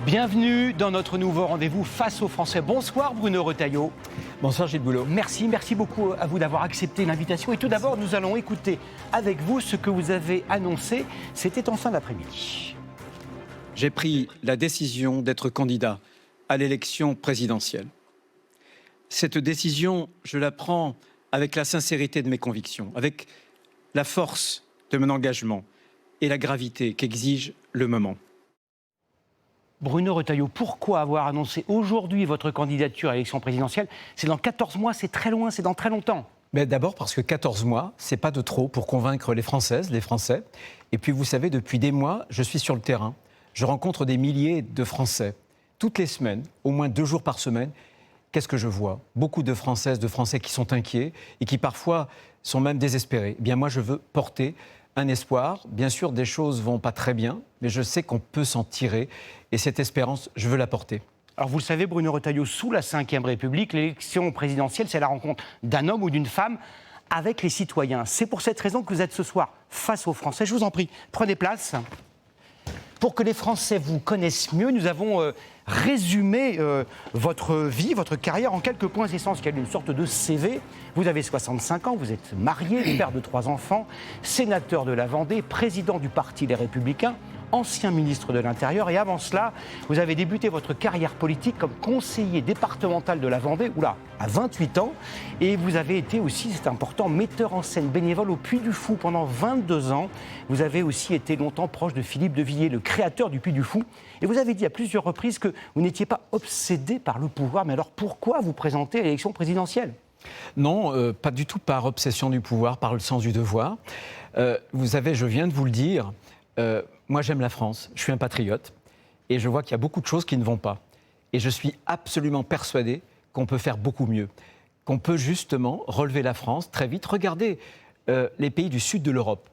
Bienvenue dans notre nouveau rendez-vous face aux Français. Bonsoir Bruno Retailleau. Bonsoir Gilles Boulot. Merci beaucoup à vous d'avoir accepté l'invitation. Et tout d'abord, nous allons écouter avec vous ce que vous avez annoncé. C'était en fin d'après-midi. J'ai pris la décision d'être candidat à l'élection présidentielle. Cette décision, je la prends avec la sincérité de mes convictions, avec la force de mon engagement et la gravité qu'exige le moment. Bruno Retailleau, pourquoi avoir annoncé aujourd'hui votre candidature à l'élection présidentielle? C'est dans 14 mois, c'est très loin, c'est dans très longtemps. Mais d'abord parce que 14 mois, c'est pas de trop pour convaincre les Françaises, les Français. Et puis vous savez, depuis des mois, je suis sur le terrain. Je rencontre des milliers de Français. Toutes les semaines, au moins 2 jours par semaine, qu'est-ce que je vois? Beaucoup de Françaises, de Français qui sont inquiets et qui parfois sont même désespérés. Eh bien moi, je veux porter un espoir. Bien sûr, des choses vont pas très bien, mais je sais qu'on peut s'en tirer. Et cette espérance, je veux la porter. Alors vous le savez, Bruno Retailleau, sous la Ve République, l'élection présidentielle, c'est la rencontre d'un homme ou d'une femme avec les citoyens. C'est pour cette raison que vous êtes ce soir face aux Français. Je vous en prie, prenez place. Pour que les Français vous connaissent mieux, nous avons résumé votre vie, votre carrière en quelques points essentiels, une sorte de CV. Vous avez 65 ans, vous êtes marié, père de 3 enfants, sénateur de la Vendée, président du parti Les Républicains, ancien ministre de l'Intérieur, et avant cela, vous avez débuté votre carrière politique comme conseiller départemental de la Vendée, à 28 ans, et vous avez été aussi, c'est important, metteur en scène bénévole au Puy du Fou pendant 22 ans. Vous avez aussi été longtemps proche de Philippe de Villiers, le créateur du Puy du Fou, et vous avez dit à plusieurs reprises que vous n'étiez pas obsédé par le pouvoir, mais alors pourquoi vous présenter à l'élection présidentielle ? Non, pas du tout par obsession du pouvoir, par le sens du devoir. Vous savez, je viens de vous le dire, moi j'aime la France, je suis un patriote et je vois qu'il y a beaucoup de choses qui ne vont pas. Et je suis absolument persuadé qu'on peut faire beaucoup mieux, qu'on peut justement relever la France très vite. Regardez les pays du sud de l'Europe.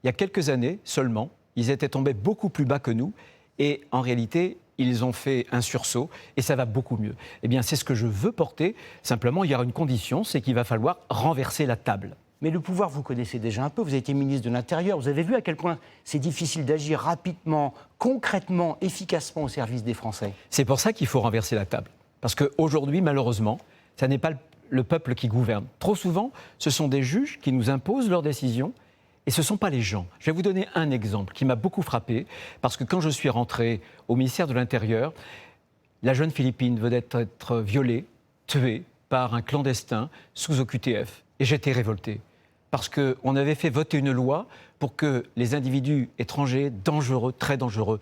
Il y a quelques années seulement, ils étaient tombés beaucoup plus bas que nous et en réalité, ils ont fait un sursaut et ça va beaucoup mieux. Eh bien, c'est ce que je veux porter. Simplement, il y aura une condition, c'est qu'il va falloir renverser la table. Mais le pouvoir, vous connaissez déjà un peu, vous avez été ministre de l'Intérieur, vous avez vu à quel point c'est difficile d'agir rapidement, concrètement, efficacement au service des Français. C'est pour ça qu'il faut renverser la table. Parce qu'aujourd'hui, malheureusement, ça n'est pas le peuple qui gouverne. Trop souvent, ce sont des juges qui nous imposent leurs décisions et ce ne sont pas les gens. Je vais vous donner un exemple qui m'a beaucoup frappé, parce que quand je suis rentré au ministère de l'Intérieur, la jeune Philippine venait d'être violée, tuée par un clandestin sous OQTF. Et j'étais révolté, parce qu'on avait fait voter une loi pour que les individus étrangers dangereux, très dangereux,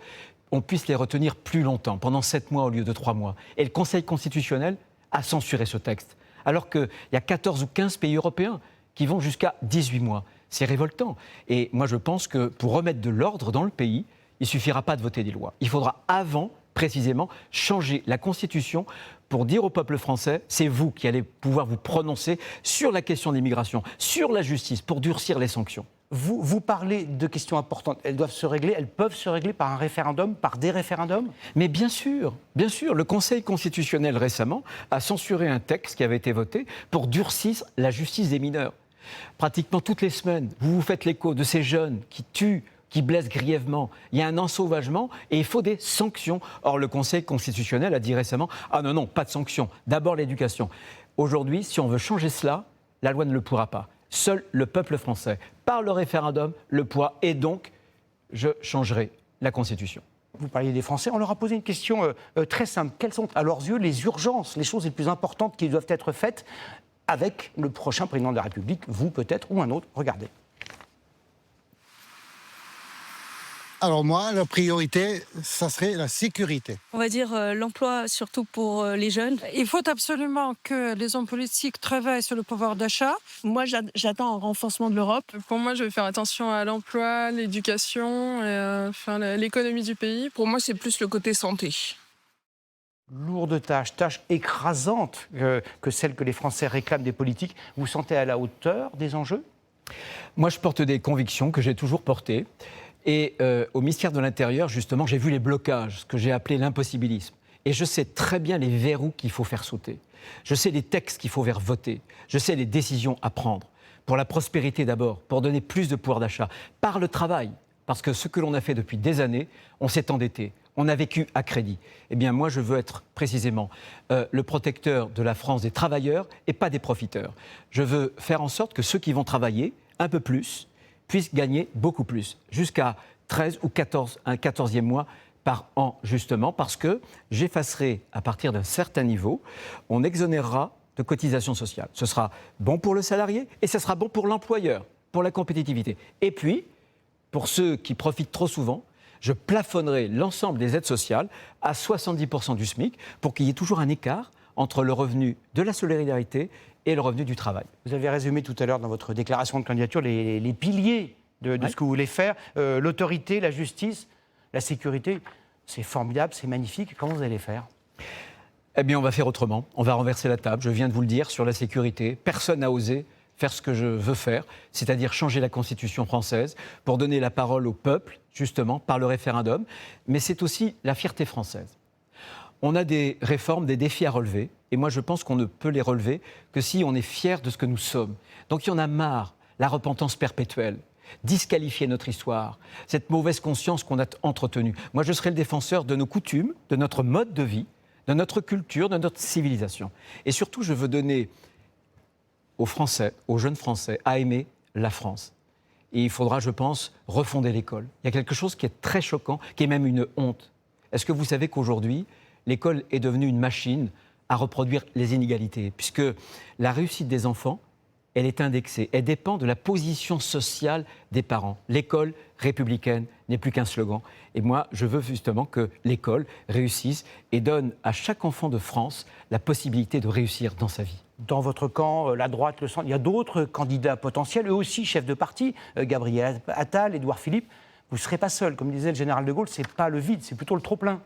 on puisse les retenir plus longtemps, pendant 7 mois au lieu de 3 mois. Et le Conseil constitutionnel a censuré ce texte, alors qu'il y a 14 ou 15 pays européens qui vont jusqu'à 18 mois. C'est révoltant. Et moi, je pense que pour remettre de l'ordre dans le pays, il ne suffira pas de voter des lois. Il faudra avant, précisément, changer la Constitution pour dire au peuple français, c'est vous qui allez pouvoir vous prononcer sur la question de l'immigration, sur la justice, pour durcir les sanctions. Vous parlez de questions importantes. Elles doivent se régler, elles peuvent se régler par un référendum, par des référendums ? Mais bien sûr. Le Conseil constitutionnel récemment a censuré un texte qui avait été voté pour durcir la justice des mineurs. Pratiquement toutes les semaines, vous vous faites l'écho de ces jeunes qui tuent, qui blessent grièvement. Il y a un ensauvagement et il faut des sanctions. Or, le Conseil constitutionnel a dit récemment « Ah non, pas de sanctions, d'abord l'éducation ». Aujourd'hui, si on veut changer cela, la loi ne le pourra pas. Seul le peuple français, par le référendum, le pourra. Et donc, je changerai la Constitution. Vous parliez des Français, on leur a posé une question très simple. Quelles sont, à leurs yeux, les urgences, les choses les plus importantes qui doivent être faites avec le prochain président de la République, vous peut-être, ou un autre? Regardez. Alors moi, la priorité, ça serait la sécurité. On va dire l'emploi, surtout pour les jeunes. Il faut absolument que les hommes politiques travaillent sur le pouvoir d'achat. Moi, j'attends un renforcement de l'Europe. Pour moi, je vais faire attention à l'emploi, l'éducation, et, l'économie du pays. Pour moi, c'est plus le côté santé. Lourde tâche écrasante que celle que les Français réclament des politiques. Vous vous sentez à la hauteur des enjeux ? Moi, je porte des convictions que j'ai toujours portées. Et au ministère de l'Intérieur, justement, j'ai vu les blocages, ce que j'ai appelé l'impossibilisme. Et je sais très bien les verrous qu'il faut faire sauter. Je sais les textes qu'il faut faire voter. Je sais les décisions à prendre. Pour la prospérité d'abord, pour donner plus de pouvoir d'achat. Par le travail, parce que ce que l'on a fait depuis des années, on s'est endetté. On a vécu à crédit. Eh bien, moi, je veux être précisément le protecteur de la France des travailleurs et pas des profiteurs. Je veux faire en sorte que ceux qui vont travailler un peu plus puissent gagner beaucoup plus, jusqu'à 13 ou 14, un 14e mois par an, justement, parce que j'effacerai, à partir d'un certain niveau, on exonérera de cotisations sociales. Ce sera bon pour le salarié et ce sera bon pour l'employeur, pour la compétitivité. Et puis, pour ceux qui profitent trop souvent, je plafonnerai l'ensemble des aides sociales à 70% du SMIC pour qu'il y ait toujours un écart entre le revenu de la solidarité et le revenu du travail. Vous avez résumé tout à l'heure dans votre déclaration de candidature les piliers de ce que vous voulez faire. L'autorité, la justice, la sécurité, c'est formidable, c'est magnifique. Comment vous allez faire ? Eh bien, on va faire autrement. On va renverser la table. Je viens de vous le dire, sur la sécurité. Personne n'a osé faire ce que je veux faire, c'est-à-dire changer la Constitution française pour donner la parole au peuple, justement, par le référendum. Mais c'est aussi la fierté française. On a des réformes, des défis à relever. Et moi, je pense qu'on ne peut les relever que si on est fier de ce que nous sommes. Donc, il y en a marre, la repentance perpétuelle, disqualifier notre histoire, cette mauvaise conscience qu'on a entretenue. Moi, je serai le défenseur de nos coutumes, de notre mode de vie, de notre culture, de notre civilisation. Et surtout, je veux donner aux Français, aux jeunes Français, à aimer la France. Et il faudra, je pense, refonder l'école. Il y a quelque chose qui est très choquant, qui est même une honte. Est-ce que vous savez qu'aujourd'hui, l'école est devenue une machine à reproduire les inégalités, puisque la réussite des enfants, elle est indexée, elle dépend de la position sociale des parents. L'école républicaine n'est plus qu'un slogan. Et moi, je veux justement que l'école réussisse et donne à chaque enfant de France la possibilité de réussir dans sa vie. Dans votre camp, la droite, le centre, il y a d'autres candidats potentiels, eux aussi chefs de parti, Gabriel Attal, Édouard Philippe. Vous ne serez pas seul. Comme disait le général de Gaulle, ce n'est pas le vide, c'est plutôt le trop-plein.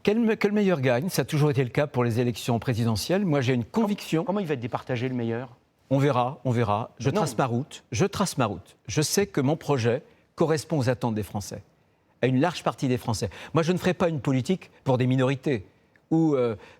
Que le meilleur gagne, ça a toujours été le cas pour les élections présidentielles. Moi, j'ai une conviction. Comment il va être départagé, le meilleur ? On verra. Je trace ma route. Je sais que mon projet correspond aux attentes des Français, à une large partie des Français. Moi, je ne ferai pas une politique pour des minorités ou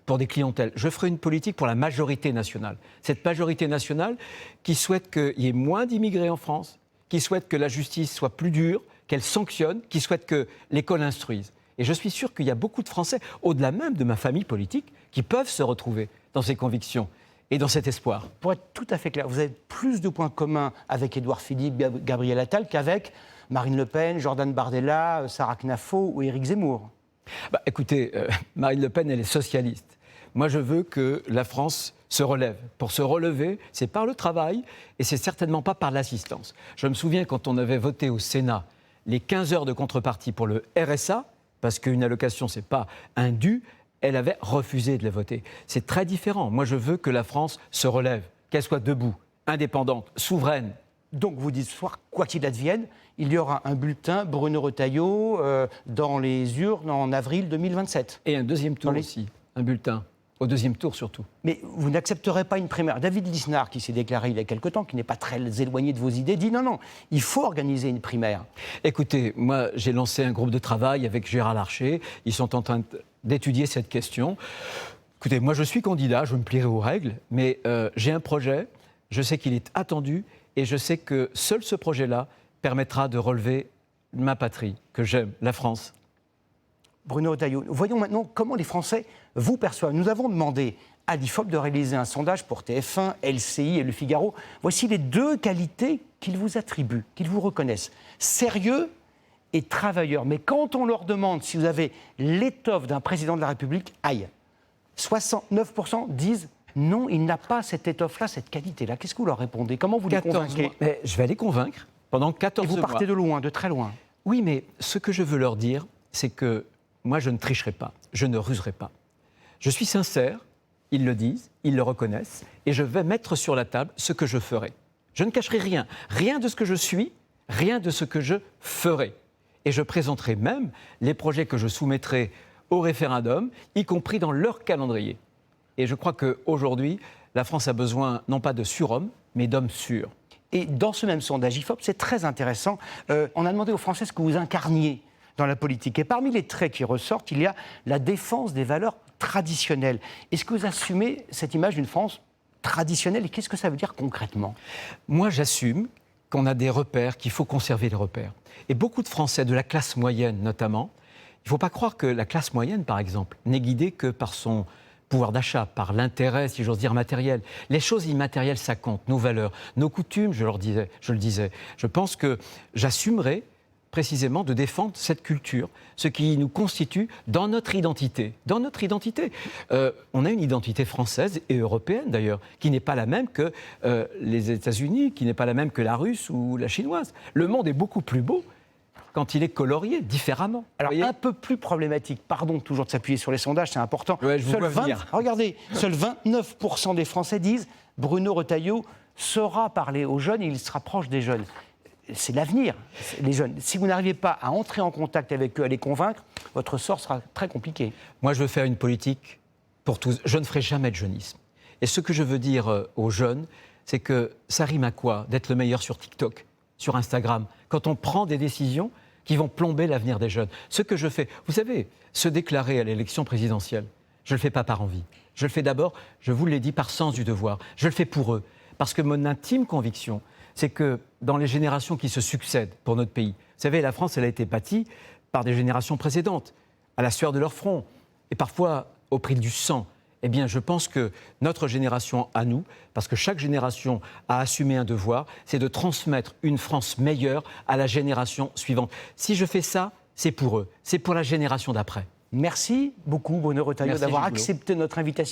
pour des clientèles. Je ferai une politique pour la majorité nationale. Cette majorité nationale qui souhaite qu'il y ait moins d'immigrés en France, qui souhaite que la justice soit plus dure, qu'elle sanctionne, qui souhaite que l'école instruise. Et je suis sûr qu'il y a beaucoup de Français, au-delà même de ma famille politique, qui peuvent se retrouver dans ces convictions et dans cet espoir. Pour être tout à fait clair, vous avez plus de points communs avec Édouard Philippe, Gabriel Attal qu'avec Marine Le Pen, Jordan Bardella, Sarah Knafo ou Éric Zemmour. Écoutez, Marine Le Pen, elle est socialiste. Moi, je veux que la France se relève. Pour se relever, c'est par le travail et c'est certainement pas par l'assistance. Je me souviens quand on avait voté au Sénat les 15 heures de contrepartie pour le RSA, parce qu'une allocation, ce n'est pas un dû, elle avait refusé de les voter. C'est très différent. Moi, je veux que la France se relève, qu'elle soit debout, indépendante, souveraine. Donc, vous dites ce soir, quoi qu'il advienne, il y aura un bulletin Bruno Retailleau dans les urnes en avril 2027. Et un deuxième tour aussi, un bulletin. Au deuxième tour surtout. Mais vous n'accepterez pas une primaire. David Lisnard, qui s'est déclaré il y a quelque temps, qui n'est pas très éloigné de vos idées, dit non, il faut organiser une primaire. Écoutez, moi j'ai lancé un groupe de travail avec Gérard Larcher. Ils sont en train d'étudier cette question. Écoutez, moi je suis candidat, je me plierai aux règles, mais j'ai un projet, je sais qu'il est attendu et je sais que seul ce projet-là permettra de relever ma patrie, que j'aime, la France. Bruno Retailleau, voyons maintenant comment les Français vous perçoivent. Nous avons demandé à l'IFOP de réaliser un sondage pour TF1, LCI et Le Figaro. Voici les deux qualités qu'ils vous attribuent, qu'ils vous reconnaissent. Sérieux et travailleur. Mais quand on leur demande si vous avez l'étoffe d'un président de la République, aïe, 69% disent non, il n'a pas cette étoffe-là, cette qualité-là. Qu'est-ce que vous leur répondez? Comment vous les convainquez? Mais je vais les convaincre pendant 14 mois. Et vous partez de loin, de très loin. Oui, mais ce que je veux leur dire, c'est que moi, je ne tricherai pas, je ne ruserai pas. Je suis sincère, ils le disent, ils le reconnaissent, et je vais mettre sur la table ce que je ferai. Je ne cacherai rien, rien de ce que je suis, rien de ce que je ferai. Et je présenterai même les projets que je soumettrai au référendum, y compris dans leur calendrier. Et je crois qu'aujourd'hui, la France a besoin non pas de surhommes, mais d'hommes sûrs. Et dans ce même sondage IFOP, c'est très intéressant, on a demandé aux Français ce que vous incarniez dans la politique. Et parmi les traits qui ressortent, il y a la défense des valeurs traditionnelles. Est-ce que vous assumez cette image d'une France traditionnelle et qu'est-ce que ça veut dire concrètement? Moi, j'assume qu'on a des repères, qu'il faut conserver les repères. Et beaucoup de Français, de la classe moyenne notamment, Il ne faut pas croire que la classe moyenne, par exemple, n'est guidée que par son pouvoir d'achat, par l'intérêt, si j'ose dire, matériel. Les choses immatérielles, ça compte, nos valeurs, nos coutumes, je le disais. Je pense que j'assumerai précisément de défendre cette culture, ce qui nous constitue dans notre identité. Dans notre identité. On a une identité française et européenne d'ailleurs, qui n'est pas la même que les États-Unis, qui n'est pas la même que la russe ou la chinoise. Le monde est beaucoup plus beau quand il est colorié différemment. Alors, un peu plus problématique, pardon toujours de s'appuyer sur les sondages, c'est important. Ouais, je vous vois venir. Regardez, seuls 29% des Français disent Bruno Retailleau saura parler aux jeunes et il se rapproche des jeunes. C'est l'avenir, les jeunes. Si vous n'arrivez pas à entrer en contact avec eux, à les convaincre, votre sort sera très compliqué. Moi, je veux faire une politique pour tous. Je ne ferai jamais de jeunisme. Et ce que je veux dire aux jeunes, c'est que ça rime à quoi d'être le meilleur sur TikTok, sur Instagram, quand on prend des décisions qui vont plomber l'avenir des jeunes. Ce que je fais, vous savez, se déclarer à l'élection présidentielle, je ne le fais pas par envie. Je le fais d'abord, je vous l'ai dit, par sens du devoir. Je le fais pour eux. Parce que mon intime conviction, c'est que dans les générations qui se succèdent pour notre pays, vous savez, la France, elle a été bâtie par des générations précédentes, à la sueur de leur front, et parfois au prix du sang. Eh bien, je pense que notre génération à nous, parce que chaque génération a assumé un devoir, c'est de transmettre une France meilleure à la génération suivante. Si je fais ça, c'est pour eux, c'est pour la génération d'après. Merci beaucoup, Bruno Retailleau, Merci, d'avoir Gilles Boulot. accepté notre invitation.